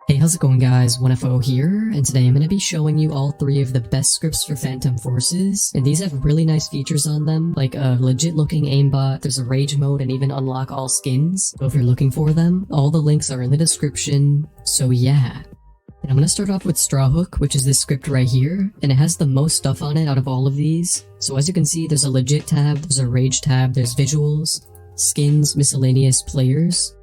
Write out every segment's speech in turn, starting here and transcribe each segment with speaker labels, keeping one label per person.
Speaker 1: Hey, how's it going guys? 1FO here, and today I'm going to be showing you all 3 of the best scripts for Phantom Forces, and these have really nice features on them, like a legit looking aimbot, there's a rage mode, and even unlock all skins. So if you're looking for them, all the links are in the description, so yeah. And I'm going to start off with Strawhook, which is this script right here, and it has the most stuff on it out of all of these. So as you can see, there's a legit tab, there's a rage tab, there's visuals, skins, miscellaneous, players.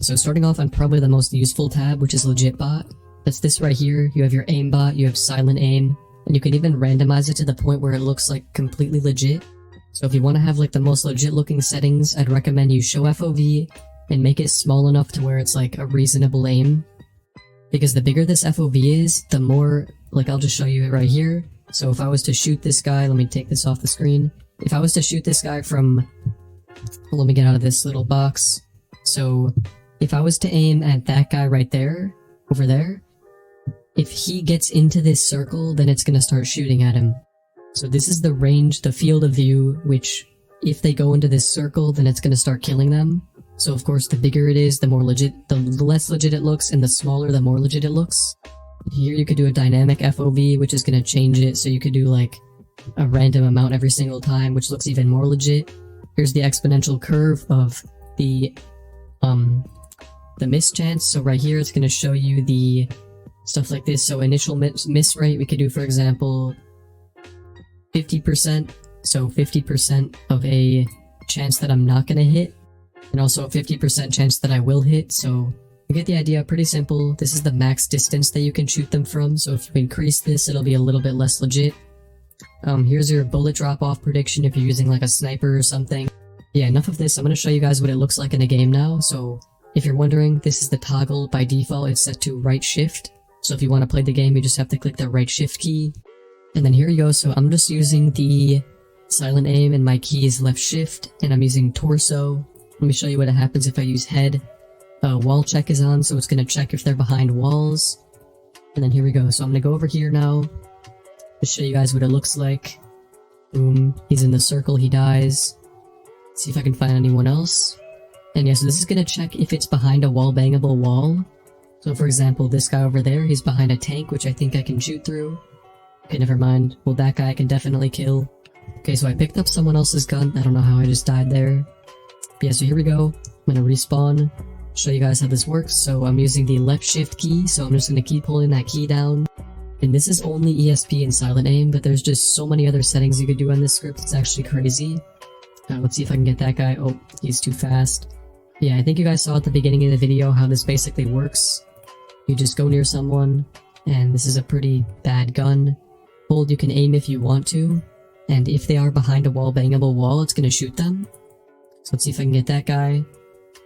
Speaker 1: So starting off on probably the most useful tab, which is Legit Bot. That's this right here. You have your aimbot, you have silent aim, and you can even randomize it to the point where it looks like completely legit. So if you want to have like the most legit looking settings, I'd recommend you show FOV and make it small enough to where it's like a reasonable aim. Because the bigger this FOV is, the more, like I'll just show you it right here. So if I was to shoot this guy, let me take this off the screen. If I was to shoot this guy from, let me get out of this little box. So if I was to aim at that guy right there, over there, if he gets into this circle, then it's gonna start shooting at him. So this is the range, the field of view, which if they go into this circle, then it's gonna start killing them. So of course, the bigger it is, the more legit, the less legit it looks, and the smaller, the more legit it looks. Here you could do a dynamic FOV, which is gonna change it, so you could do like a random amount every single time, which looks even more legit. Here's the exponential curve of the miss chance. So right here it's going to show you the stuff like this. So initial miss rate, we could do, for example, 50%. So 50% of a chance that I'm not going to hit, and also a 50% chance that I will hit. So you get the idea. Pretty simple. This is the max distance that you can shoot them from. So if you increase this, it'll be a little bit less legit. Here's your bullet drop off prediction if you're using like a sniper or something. Yeah, enough of this. I'm going to show you guys what it looks like in a game now. So if you're wondering, this is the toggle. By default, it's set to right shift. So if you want to play the game, you just have to click the right shift key. And then here you go. So I'm just using the silent aim and my key is left shift, and I'm using torso. Let me show you what happens if I use head. Wall check is on, so it's going to check if they're behind walls. And then here we go. So I'm going to go over here now to show you guys what it looks like. Boom. He's in the circle. He dies. See if I can find anyone else. And yeah, so this is going to check if it's behind a wall-bangable wall. So for example, this guy over there, he's behind a tank, which I think I can shoot through. Okay, never mind. Well, that guy I can definitely kill. Okay, so I picked up someone else's gun. I don't know how I just died there. But yeah, so here we go. I'm going to respawn, show you guys how this works. So I'm using the left shift key, so I'm just going to keep holding that key down. And this is only ESP and silent aim, but there's just so many other settings you could do on this script. It's actually crazy. Let's see if I can get that guy. Oh, he's too fast. Yeah, I think you guys saw at the beginning of the video how this basically works. You just go near someone, and this is a pretty bad gun. Hold, you can aim if you want to, and if they are behind a wall-bangable wall, it's gonna shoot them. So let's see if I can get that guy.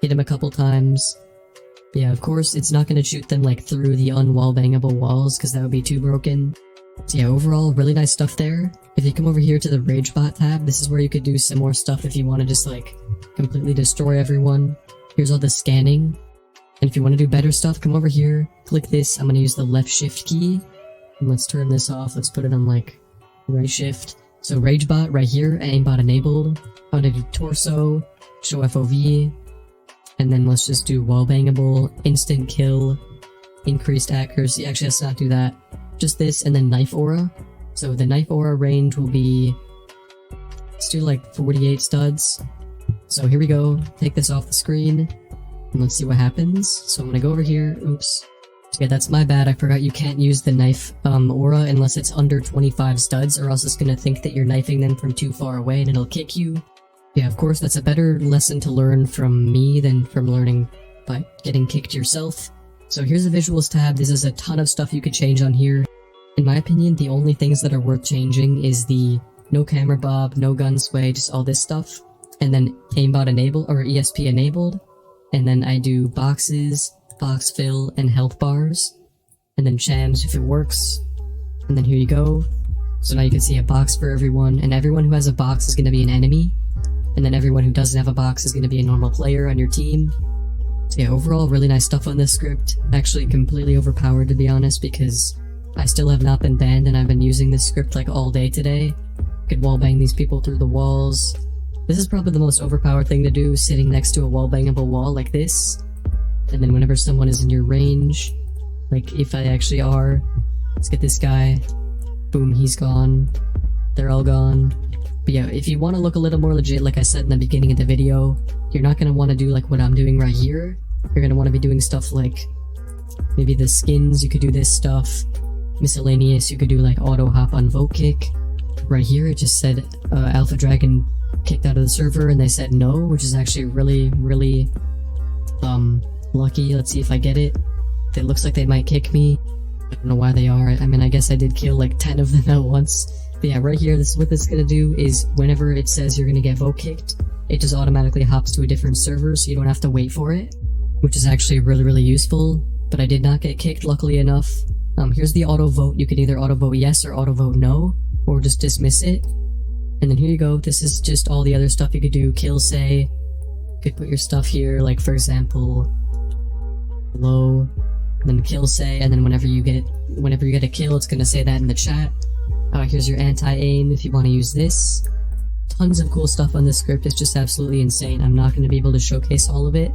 Speaker 1: Hit him a couple times. But yeah, of course, it's not gonna shoot them like through the unwall-bangable walls, because that would be too broken. So yeah, overall, really nice stuff there. If you come over here to the Rage Bot tab, this is where you could do some more stuff if you want to just like completely destroy everyone. Here's all the scanning. And if you want to do better stuff, come over here, click this. I'm going to use the left shift key. And let's turn this off. Let's put it on like right shift. So Rage Bot right here, aimbot enabled. I'm going to do torso, show FOV. And then let's just do wall bangable, instant kill, increased accuracy. Actually, let's not do that. Just this, and then knife aura. So the knife aura range will be, let's do like 48 studs. So here we go, take this off the screen, and let's see what happens. So I'm gonna go over here, oops. Yeah, that's my bad, I forgot you can't use the knife aura unless it's under 25 studs, or else it's gonna think that you're knifing them from too far away and it'll kick you. Yeah, of course, that's a better lesson to learn from me than from learning by getting kicked yourself. So here's the visuals tab. This is a ton of stuff you could change on here. In my opinion, the only things that are worth changing is the no camera bob, no gun sway, just all this stuff. And then aimbot enabled, or ESP enabled. And then I do boxes, box fill, and health bars. And then chams if it works. And then here you go. So now you can see a box for everyone, and everyone who has a box is going to be an enemy. And then everyone who doesn't have a box is going to be a normal player on your team. So yeah, overall, really nice stuff on this script. Actually completely overpowered, to be honest, because I still have not been banned and I've been using this script like all day today. Could wallbang these people through the walls. This is probably the most overpowered thing to do, sitting next to a wallbangable wall like this. And then whenever someone is in your range, like if I actually are. Let's get this guy. Boom, he's gone. They're all gone. But yeah, if you want to look a little more legit, like I said in the beginning of the video, you're not going to want to do like what I'm doing right here. You're going to want to be doing stuff like maybe the skins, you could do this stuff. Miscellaneous, you could do like auto hop on vote kick. Right here it just said Alpha Dragon kicked out of the server and they said no, which is actually really lucky. Let's see if I get it. It looks like they might kick me. I don't know why they are. I mean, I guess I did kill like 10 of them at once. But yeah, right here, this is what this is gonna do is whenever it says you're gonna get vote kicked, it just automatically hops to a different server so you don't have to wait for it, which is actually really useful. But I did not get kicked, luckily enough. Here's the auto vote. You can either auto vote yes or auto vote no, or just dismiss it. And then here you go. This is just all the other stuff you could do. Kill say. You could put your stuff here, like for example, hello, and then kill say, and then whenever you get a kill, it's gonna say that in the chat. Here's your anti-aim if you want to use this. Tons of cool stuff on this script. It's just absolutely insane. I'm not going to be able to showcase all of it.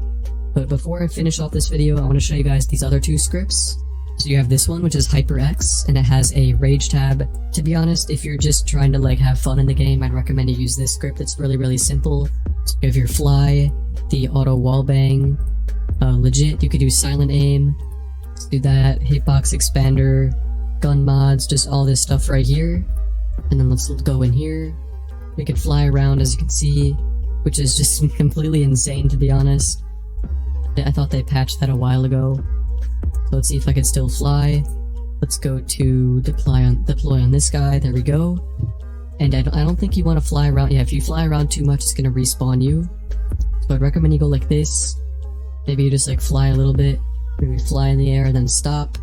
Speaker 1: But before I finish off this video, I want to show you guys these other two scripts. So you have this one, which is HyperX, and it has a rage tab. To be honest, if you're just trying to like have fun in the game, I'd recommend you use this script. It's really simple. So you have your fly, the auto wallbang, legit, you could do silent aim. Let's do that. Hitbox expander, gun mods, just all this stuff right here. And then let's go in here. We could fly around, as you can see, which is just completely insane, to be honest. I thought they patched that a while ago. So let's see if I can still fly. Let's go to deploy on this guy. There we go. And I don't think you want to fly around. Yeah, if you fly around too much, it's going to respawn you. So I'd recommend you go like this. Maybe you just like fly a little bit. Maybe fly in the air and then stop.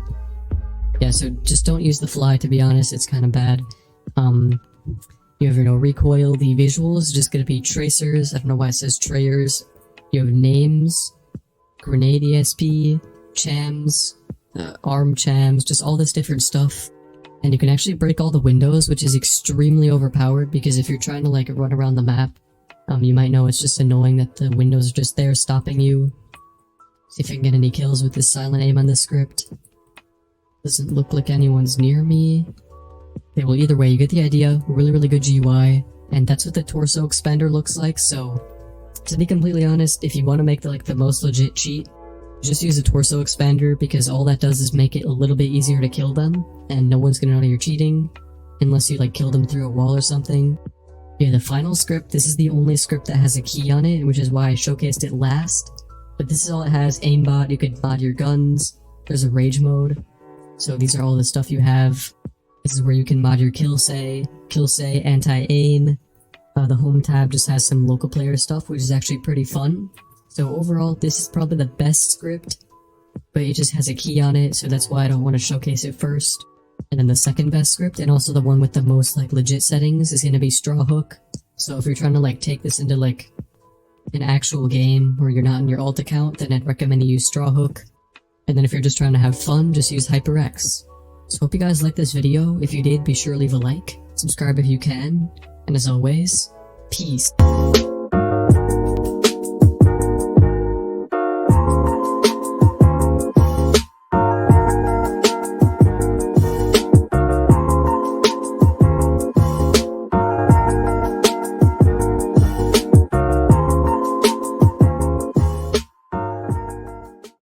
Speaker 1: Yeah, so just don't use the fly, to be honest. It's kind of bad. You have your no recoil. The visuals just going to be tracers. I don't know why it says trayers. You have names, grenade ESP, chams, arm chams, just all this different stuff. And you can actually break all the windows, which is extremely overpowered, because if you're trying to like run around the map, you might know it's just annoying that the windows are just there stopping you. See if I can get any kills with this silent aim on this script. Doesn't look like anyone's near me. Okay, well either way, you get the idea. Really good GUI, and that's what the torso expander looks like. So to be completely honest, if you want to make the most legit cheat, just use a torso expander, because all that does is make it a little bit easier to kill them, and no one's gonna know you're cheating, unless you like kill them through a wall or something. Yeah, the final script, this is the only script that has a key on it, which is why I showcased it last. But this is all it has. Aimbot, you can mod your guns, there's a rage mode, so these are all the stuff you have. This is where you can mod your kill say, anti-aim. The home tab just has some local player stuff, which is actually pretty fun. So overall, this is probably the best script, but it just has a key on it, so that's why I don't want to showcase it first. And then the second best script, and also the one with the most like legit settings, is going to be Straw Hook. So if you're trying to like take this into like an actual game where you're not in your alt account, then I'd recommend you use Straw Hook. And then if you're just trying to have fun, just use HyperX. So hope you guys liked this video. If you did, be sure to leave a like, subscribe if you can, and as always, peace.